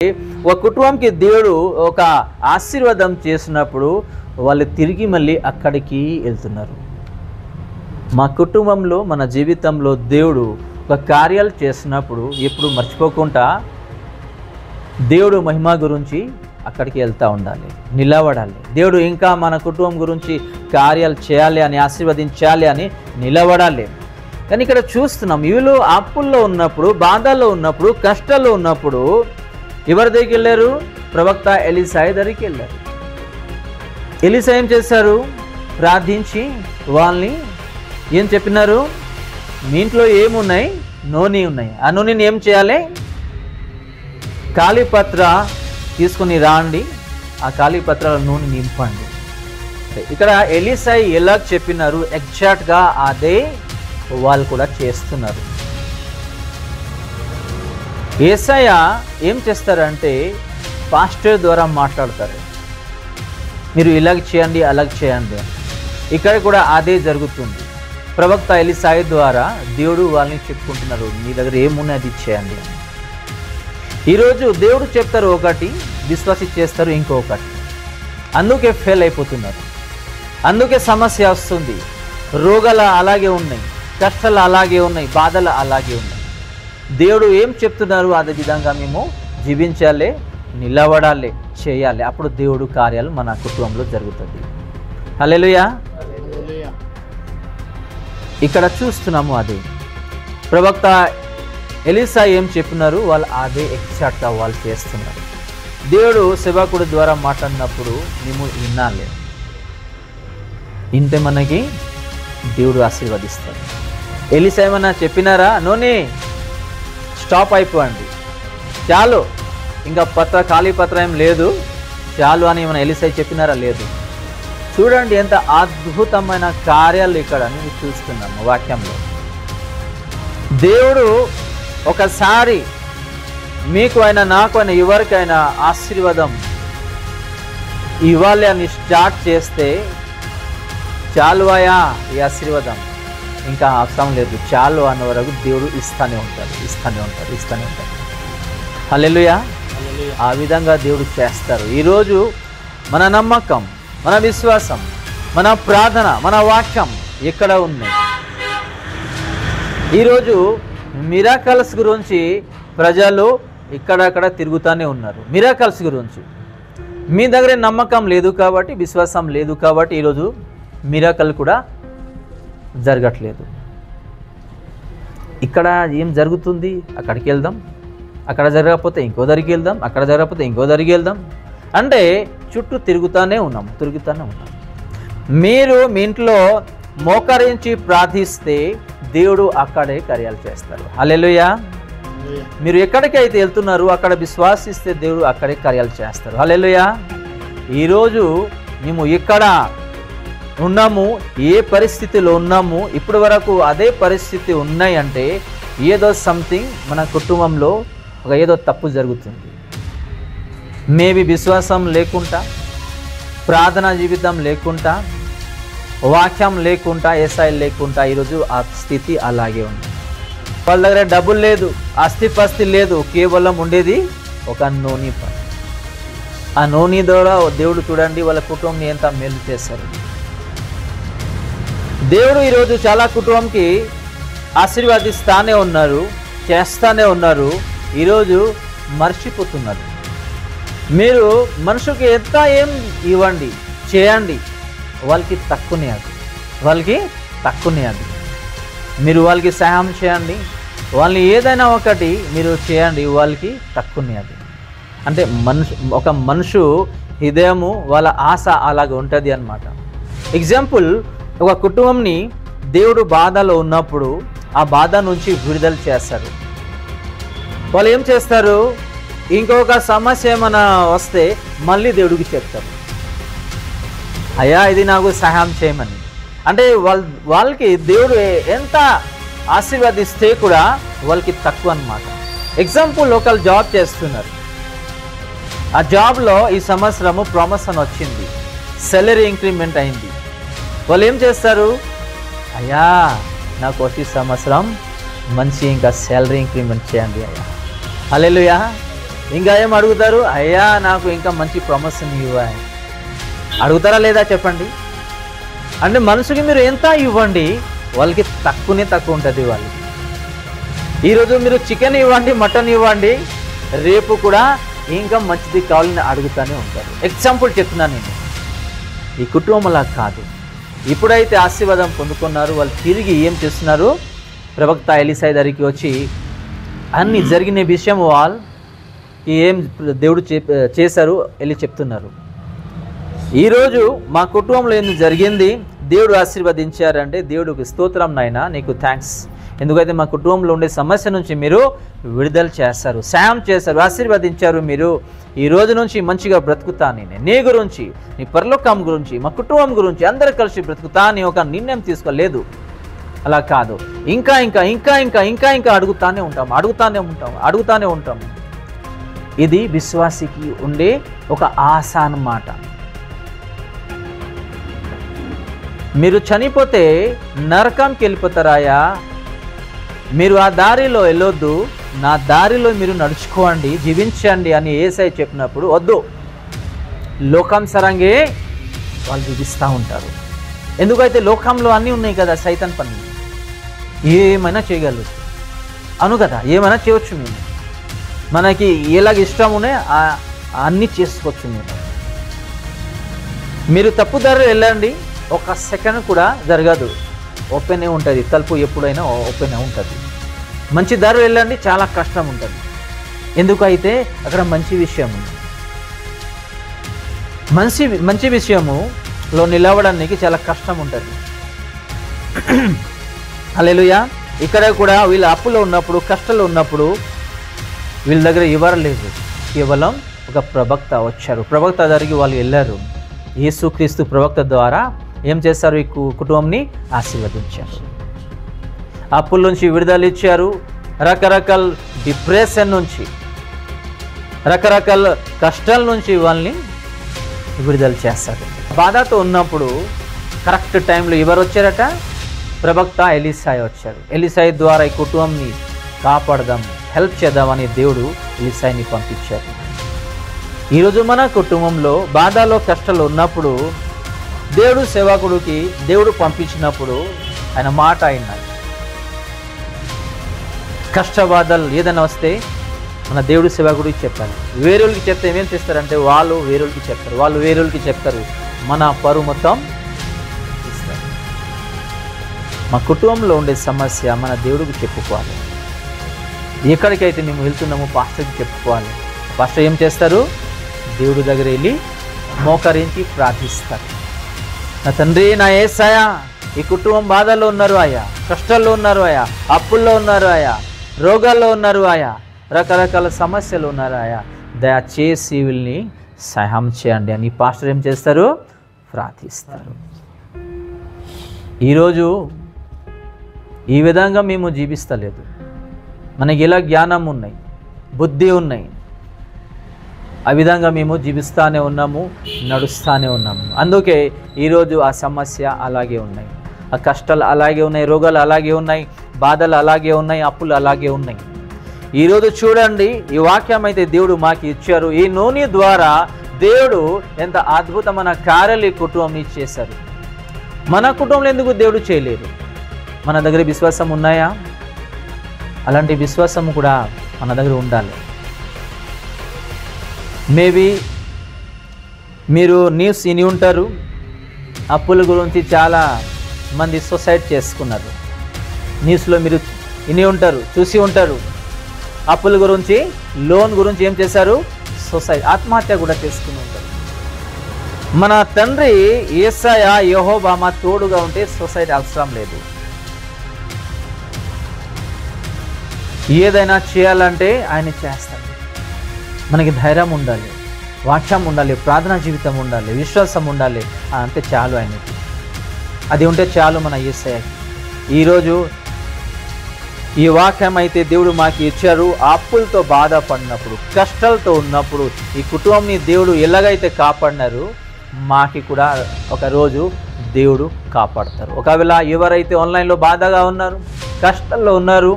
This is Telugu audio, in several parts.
ఒక కుటుంబానికి దేవుడు ఒక ఆశీర్వాదం చేసినప్పుడు వాళ్ళు తిరిగి మళ్ళీ అక్కడికి వెళ్తున్నారు. మా కుటుంబంలో మన జీవితంలో దేవుడు ఒక కార్యాలు చేసినప్పుడు ఎప్పుడు మర్చిపోకుండా దేవుడు మహిమ గురించి అక్కడికి వెళ్తూ ఉండాలి, నిలబడాలి. దేవుడు ఇంకా మన కుటుంబం గురించి కార్యాలు చేయాలి అని, ఆశీర్వదించాలి అని నిలబడాలి. కానీ ఇక్కడ చూస్తున్నాం, వీళ్ళు అప్పుల్లో ఉన్నప్పుడు, బాధల్లో ఉన్నప్పుడు, కష్టాల్లో ఉన్నప్పుడు ఎవరి దగ్గరికి వెళ్ళారు? ప్రవక్త ఎలీషా దగ్గరికి వెళ్ళారు. ఎలీషా ఏం చేశారు? ప్రార్థించి వాళ్ళని ఏం చెప్పినారు? మీ ఇంట్లో ఏమున్నాయి? నూనె ఉన్నాయి. ఆ నూనెని ఏం చేయాలి? కాళీపత్ర తీసుకుని రాండి, ఆ కాళీపత్రాల నూనె నింపండి. ఇక్కడ ఎలీషా ఎలా చెప్పినారు ఎగ్జాక్ట్గా అదే వాళ్ళు కూడా చేస్తున్నారు. యేసయ్య ఏం చేస్తారంటే పాస్టర్ ద్వారా మాట్లాడతారు, మీరు ఇలాగ చేయండి, అలాగ చేయండి. ఇక్కడ కూడా అదే జరుగుతుంది. ప్రవక్త ఎలీషా ద్వారా దేవుడు వాళ్ళని చెప్పుకుంటున్నారు, మీ దగ్గర ఏమున్నాయి అది చేయండి అని. ఈరోజు దేవుడు చెప్తారు ఒకటి, విశ్వాసి చేస్తారు ఇంకొకటి. అందుకే ఫెయిల్ అయిపోతున్నారు, అందుకే సమస్య వస్తుంది. రోగాలు అలాగే ఉన్నాయి, కష్టాలు అలాగే ఉన్నాయి, బాధలు అలాగే ఉన్నాయి. దేవుడు ఏం చెప్తున్నారు అదే విధంగా మేము జీవించాలి, నిలబడాలి, చేయాలి. అప్పుడు దేవుడు కార్యాలు మన కుటుంబంలో జరుగుతుంది. హల్లెలూయా. ఇక్కడ చూస్తున్నాము అదే ప్రవక్త ఎలీషా ఏం చెప్పినారు, వాళ్ళు అదే ఎగ్జాక్ట్గా వాళ్ళు చేస్తున్నారు. దేవుడు సేవకుడి ద్వారా మాట్లాడినప్పుడు మేము వినాలి, ఇంతే మనకి దేవుడు ఆశీర్వదిస్తాడు. ఎలీషా ఏమన్నా చెప్పినారా? నూనె స్టాప్ అయిపోండి, చాలు, ఇంకా కాళీపత్ర ఏం లేదు, చాలు అని ఏమైనా ఎలీషా చెప్పినారా? లేదు. చూడండి ఎంత అద్భుతమైన కార్యాలు ఇక్కడ నేను చూస్తున్నాము వాక్యంలో. దేవుడు ఒకసారి మీకు అయినా, నాకు అయినా, ఎవరికైనా ఆశీర్వాదం ఇవ్వాలి అని స్టార్ట్ చేస్తే, చాలు అయ్యా ఈ ఆశీర్వాదం, ఇంకా అవసరం లేదు, చాలు అన్న వరకు దేవుడు ఇస్తూనే ఉంటాడు. హల్లెలూయా. ఆ విధంగా దేవుడు చేస్తారు. ఈరోజు మన నమ్మకం, మన విశ్వాసం, మన ప్రార్థన, మన వాక్యం ఎక్కడ ఉన్నాయి? ఈరోజు మిరాకల్స్ గురించి ప్రజలు ఇక్కడక్కడ తిరుగుతూనే ఉన్నారు. మిరాకల్స్ గురించి మీ దగ్గర నమ్మకం లేదు కాబట్టి, విశ్వాసం లేదు కాబట్టి ఈరోజు మిరాకల్ కూడా జరగట్లేదు. ఇక్కడ ఏం జరుగుతుంది? అక్కడికి వెళ్దాం, అక్కడ జరగకపోతే ఇంకో దగ్గరికి వెళ్దాం, అక్కడ జరగకపోతే ఇంకో దగ్గరికి వెళ్దాం అంటే చుట్టూ తిరుగుతూనే ఉన్నాం. మీరు మీ ఇంట్లో మోకరించి ప్రార్థిస్తే దేవుడు అక్కడే కార్యాలు చేస్తారు. హల్లెలూయా. మీరు ఎక్కడికైతే వెళ్తున్నారు అక్కడ విశ్వాసిస్తే దేవుడు అక్కడే కార్యాలు చేస్తారు. హల్లెలూయా. ఈరోజు మేము ఇక్కడ ఉన్నాము, ఏ పరిస్థితిలో ఉన్నాము, ఇప్పటి వరకు అదే పరిస్థితి ఉన్నాయి అంటే ఏదో సంథింగ్ మన కుటుంబంలో ఏదో తప్పు జరుగుతుంది. మేబీ విశ్వాసం లేకుండా, ప్రార్థనా జీవితం లేకుండా, వాక్యం లేకుండా, ఎస్ఐలు లేకుండా ఈరోజు ఆ స్థితి అలాగే ఉంది. వాళ్ళ దగ్గర డబ్బులు లేదు, ఆస్తిపాస్తి లేదు, కేవలం ఉండేది ఒక నూనె పని. ఆ నూనె ద్వారా దేవుడు చూడండి వాళ్ళ కుటుంబాన్ని ఎంత మేలు చేశారు. దేవుడు ఈరోజు చాలా కుటుంబంకి ఆశీర్వాదిస్తానే ఉన్నారు, చేస్తానే ఉన్నారు. ఈరోజు మర్చిపోతున్నారు. మీరు మనుషులకి ఎంత ఏం ఇవ్వండి, చేయండి, వాళ్ళకి తక్కువనే అది. మీరు వాళ్ళకి సహాయం చేయండి, వాళ్ళని ఏదైనా ఒకటి మీరు చేయండి, వాళ్ళకి తక్కువనే అది. అంటే ఒక మనుషు హృదయము, వాళ్ళ ఆశ అలాగ ఉంటుంది అన్నమాట. ఎగ్జాంపుల్, ఒక కుటుంబంని దేవుడు బాధలో ఉన్నప్పుడు ఆ బాధ నుంచి విడుదల చేస్తారు. వాళ్ళు ఏం చేస్తారు? ఇంకొక సమస్య ఏమైనా వస్తే మళ్ళీ దేవుడికి చెప్తారు, అయ్యా ఇది నాకు సహాయం చేయమని. అంటే వాళ్ళకి దేవుడు ఎంత ఆశీర్వదిస్తే కూడా వాళ్ళకి తక్కువ అన్నమాట. ఎగ్జాంపుల్, ఒకళ్ళు జాబ్ చేస్తున్నారు, ఆ జాబ్లో ఈ సంవత్సరము ప్రమోషన్ వచ్చింది, సాలరీ ఇంక్రిమెంట్ అయింది. వాళ్ళు ఏం చేస్తారు? అయ్యా నాకు వచ్చే సంవత్సరం మంచి ఇంకా సాలరీ ఇంక్రిమెంట్ చేయండి అయ్యా. హల్లెలూయా. ఇంకా ఏం అడుగుతారు? అయ్యా నాకు ఇంకా మంచి ప్రమోషన్ ఇవ్వ అడుగుతారా లేదా చెప్పండి? అంటే మనుషుకి మీరు ఎంత ఇవ్వండి వాళ్ళకి తక్కువ ఉంటుంది. వాళ్ళకి ఈరోజు మీరు చికెన్ ఇవ్వండి, మటన్ ఇవ్వండి, రేపు కూడా ఇంకా మంచిది కావాలని అడుగుతూనే ఉంటారు. ఎగ్జాంపుల్ చెప్తున్నాను నేను. ఈ కుటుంబం అలా కాదు. ఇప్పుడైతే ఆశీర్వాదం పొందుకున్నారు, వాళ్ళు తిరిగి ఏం చేస్తున్నారు? ప్రవక్త ఎలీషా దగ్గరికి వచ్చి అన్ని జరిగిన విషయం వాళ్ళు ఏం దేవుడు చేశారు వెళ్ళి చెప్తున్నారు. ఈరోజు మా కుటుంబంలో ఏం జరిగింది, దేవుడు ఆశీర్వదించారంటే దేవుడికి స్తోత్రం నాయనా, నీకు థ్యాంక్స్. ఎందుకైతే మా కుటుంబంలో ఉండే సమస్య నుంచి మీరు విడుదల చేస్తారు, సాయం చేస్తారు, ఆశీర్వదించారు. మీరు ఈ రోజు నుంచి మంచిగా బ్రతుకుతాను నేను, నీ గురించి, నీ పరలోకం గురించి, మా కుటుంబం గురించి అందరూ కలిసి బ్రతుకుతా అని ఒక నిర్ణయం తీసుకోలేదు. అలా కాదు, ఇంకా ఇంకా ఇంకా ఇంకా ఇంకా ఇంకా అడుగుతానే ఉంటాం. ఇది విశ్వాసికి ఉండే ఒక ఆశ అన్నమాట. మీరు చనిపోతే నరకంకి వెళ్ళిపోతారాయా, మీరు ఆ దారిలో వెళ్ళొద్దు, నా దారిలో మీరు నడుచుకోండి, జీవించండి అని యేసయ్య చెప్పినప్పుడు వద్దు, లోకానుసారంగా వాళ్ళు జీవిస్తూ ఉంటారు. ఎందుకైతే లోకంలో అన్నీ ఉన్నాయి కదా, సైతాన్ పని ఏమైనా చేయగలరు అను కదా, ఏమైనా చేయవచ్చు. మేము మనకి ఎలాగ ఇష్టం ఉన్నాయి అన్నీ చేసుకోవచ్చు. మీరు తప్పుదారి వెళ్ళండి, ఒక సెకండ్ కూడా జరగదు, ఓపెనే ఉంటుంది, తలుపు ఎప్పుడైనా ఓపెనే ఉంటుంది. మంచి దారి వెళ్ళండి, చాలా కష్టం ఉంటుంది. ఎందుకైతే అక్కడ మంచి విషయం ఉంది. మంచి విషయములో నిలవడానికి చాలా కష్టం ఉంటుంది. హల్లెలూయా. ఇక్కడ కూడా వీళ్ళ అప్పులో ఉన్నప్పుడు, కష్టాలు ఉన్నప్పుడు వీళ్ళ దగ్గర ఎవరు లేదు, కేవలం ఒక ప్రవక్త వచ్చారు. ప్రవక్త దగ్గరికి వాళ్ళు వెళ్ళారు. యేసుక్రీస్తు ప్రవక్త ద్వారా ఏం చేస్తారు? ఈ కుటుంబంని ఆశీర్వదించారు, అప్పుల నుంచి విడుదల ఇచ్చారు, రకరకాల డిప్రెషన్ నుంచి, రకరకాల కష్టాల నుంచి వాళ్ళని విడుదల చేస్తారు. బాధతో ఉన్నప్పుడు కరెక్ట్ టైంలో ఎవరు వచ్చారట? ప్రవక్త ఎలీషా వచ్చారు. ఎలీషా ద్వారా ఈ కుటుంబాన్ని కాపాడదాం, హెల్ప్ చేద్దామని దేవుడు ఎలీషాని పంపించారు. ఈరోజు మన కుటుంబంలో బాధలో కష్టాలు ఉన్నప్పుడు దేవుడు సేవకుడికి దేవుడు పంపించినప్పుడు ఆయన మాట అయినాడు. కష్టబాధలు ఏదైనా వస్తే మన దేవుడు సేవకుడికి చెప్పాలి. వేరేళ్ళకి చెప్తే ఏమేం చేస్తారంటే వాళ్ళు వేరేళ్ళకి చెప్తారు, మన పరువు మొత్తం ఇస్తారు. మా కుటుంబంలో ఉండే సమస్య మన దేవుడికి చెప్పుకోవాలి. ఎక్కడికైతే మేము వెళ్తున్నామో పాస్టర్కి చెప్పుకోవాలి. పాస్టర్ ఏం చేస్తారు? దేవుడి దగ్గర వెళ్ళి మోకరించి ప్రార్థిస్తారు. నా తండ్రి, నా యేసయ్యా, ఈ కుటుంబం బాధల్లో ఉన్నారు అయ్యా, కష్టాల్లో ఉన్నారు అయ్యా, అప్పుల్లో ఉన్నారు అయ్యా, రోగాల్లో ఉన్నారు అయ్యా, రకరకాల సమస్యలు ఉన్నారు అయ్యా, దయచేసి వీళ్ళని సహాయం చేయండి అని పాస్టర్ ఏం చేస్తారు? ప్రార్థిస్తారు. ఈరోజు ఈ విధంగా మేము జీవిస్తలేదు. మనకి ఇలా జ్ఞానం ఉన్నాయి, బుద్ధి ఉన్నాయి, ఆ విధంగా మేము జీవిస్తూనే ఉన్నాము, నడుస్తూనే ఉన్నాము. అందుకే ఈరోజు ఆ సమస్య అలాగే ఉన్నాయి, ఆ కష్టాలు అలాగే ఉన్నాయి, రోగాలు అలాగే ఉన్నాయి, బాధలు అలాగే ఉన్నాయి, అప్పులు అలాగే ఉన్నాయి. ఈరోజు చూడండి, ఈ వాక్యం అయితే దేవుడు మాకు ఇచ్చారు. ఈ నూనె ద్వారా దేవుడు ఎంత అద్భుతమైన కార్యాలు ఈ కుటుంబం చేశారు. మన కుటుంబంలో ఎందుకు దేవుడు చేయలేరు? మన దగ్గర విశ్వాసం ఉన్నాయా? అలాంటి విశ్వాసం కూడా మన దగ్గర ఉండాలి. మేబీ మీరు న్యూస్ విని ఉంటారు, అప్పుల గురించి చాలా మంది సూసైడ్ చేసుకున్నారు. న్యూస్లో మీరు విని ఉంటారు, చూసి ఉంటారు. అప్పుల గురించి, లోన్ గురించి ఏం చేశారు? సూసైడ్, ఆత్మహత్య కూడా చేసుకుని ఉంటారు. మన తండ్రి యేసయ్య యెహోవా మా తోడుగా ఉంటే సూసైడ్ అవసరం లేదు. ఏదైనా చేయాలంటే ఆయన చేస్తాడు. మనకి ధైర్యం ఉండాలి, వాక్యం ఉండాలి, ప్రార్థనా జీవితం ఉండాలి, విశ్వాసం ఉండాలి, అంతే చాలు ఆయనకి. అది ఉంటే చాలు మన యేసయ్యకి. ఈరోజు ఈ వాక్యం అయితే దేవుడు మాకు ఇచ్చారు. అప్పులతో బాధపడినప్పుడు, కష్టాలతో ఉన్నప్పుడు ఈ కుటుంబాన్ని దేవుడు ఎలాగైతే కాపాడినారు, మాకి కూడా ఒకరోజు దేవుడు కాపాడతారు. ఒకవేళ ఎవరైతే ఆన్లైన్లో బాధగా ఉన్నారు, కష్టాల్లో ఉన్నారు,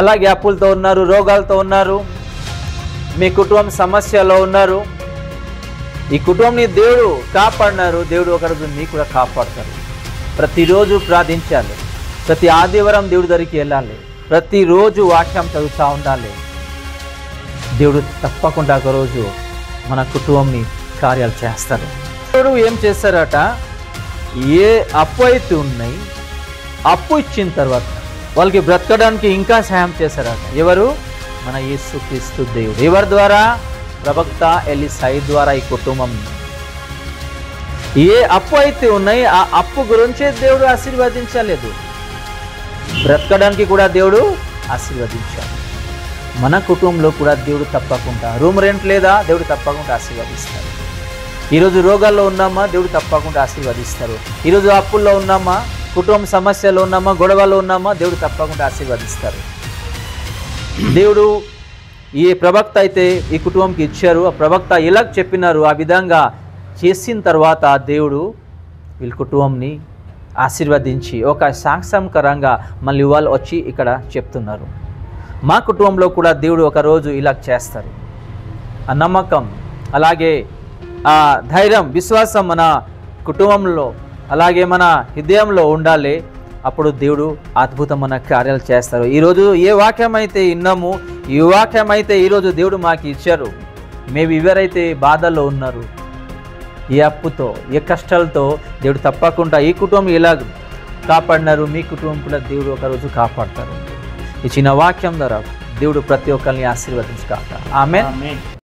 అలాగే అప్పులతో ఉన్నారు, రోగాలతో ఉన్నారు, మీ కుటుంబం సమస్యలో ఉన్నారు, ఈ కుటుంబాన్ని దేవుడు కాపాడినారు, దేవుడు ఒకరోజు మీకు కూడా కాపాడతారు. ప్రతిరోజు ప్రార్థించాలి, ప్రతి ఆదివారం దేవుడి దగ్గరికి వెళ్ళాలి, ప్రతిరోజు వాక్యం చదువుతూ ఉండాలి. దేవుడు తప్పకుండా ఒకరోజు మన కుటుంబంని కార్యాలు చేస్తారు. దేవుడు ఏం చేస్తారట, ఏ అప్పు అయితే ఉన్నాయి అప్పు ఇచ్చిన తర్వాత వాళ్ళకి బ్రతకడానికి ఇంకా సహాయం చేశారట. ఎవరు? మన యేసుక్రీస్తు దేవుడు. ఎవరి ద్వారా? ప్రవక్త ఎలీషా ద్వారా ఈ కుటుంబం ఏ అప్పు అయితే ఉన్నాయి ఆ అప్పు గురించే దేవుడు ఆశీర్వదించలేదు, బ్రతకడానికి కూడా దేవుడు ఆశీర్వదించాడు. మన కుటుంబంలో కూడా దేవుడు తప్పకుండా, రూమ్ రెంట్ లేదా, దేవుడు తప్పకుండా ఆశీర్వదిస్తాడు. ఈరోజు రోగాల్లో ఉన్నామా, దేవుడు తప్పకుండా ఆశీర్వదిస్తారు. ఈరోజు అప్పుల్లో ఉన్నామా, కుటుంబ సమస్యలో ఉన్నామా, గొడవలో ఉన్నామా, దేవుడు తప్పకుండా ఆశీర్వదిస్తారు. దేవుడు ఏ ప్రవక్త అయితే ఈ కుటుంబంకి ఇచ్చారు, ఆ ప్రవక్త ఎలా చెప్పినారు ఆ విధంగా చేసిన తర్వాత దేవుడు వీళ్ళ కుటుంబంని ఆశీర్వదించి ఒక సాక్ష్యంకరంగా మళ్ళీ వాళ్ళు వచ్చి ఇక్కడ చెప్తున్నారు, మా కుటుంబంలో కూడా దేవుడు ఒకరోజు ఇలా చేస్తారు. ఆ నమ్మకం, అలాగే ఆ ధైర్యం, విశ్వాసం మన కుటుంబంలో అలాగే మన హృదయంలో ఉండాలి. అప్పుడు దేవుడు అద్భుతమైన కార్యాలు చేస్తారు. ఈరోజు ఏ వాక్యం అయితే విన్నాము, ఈ వాక్యం అయితే ఈరోజు దేవుడు మాకు ఇచ్చారు. మేము ఎవరైతే బాధల్లో ఉన్నారు, ఏ అప్పుతో, ఏ కష్టాలతో, దేవుడు తప్పకుండా ఈ కుటుంబం ఇలా కాపాడినారు, మీ కుటుంబం కూడా దేవుడు ఒకరోజు కాపాడతారు. ఈ చిన్న వాక్యం ద్వారా దేవుడు ప్రతి ఒక్కరిని ఆశీర్వదించుగాక. ఆమేన్.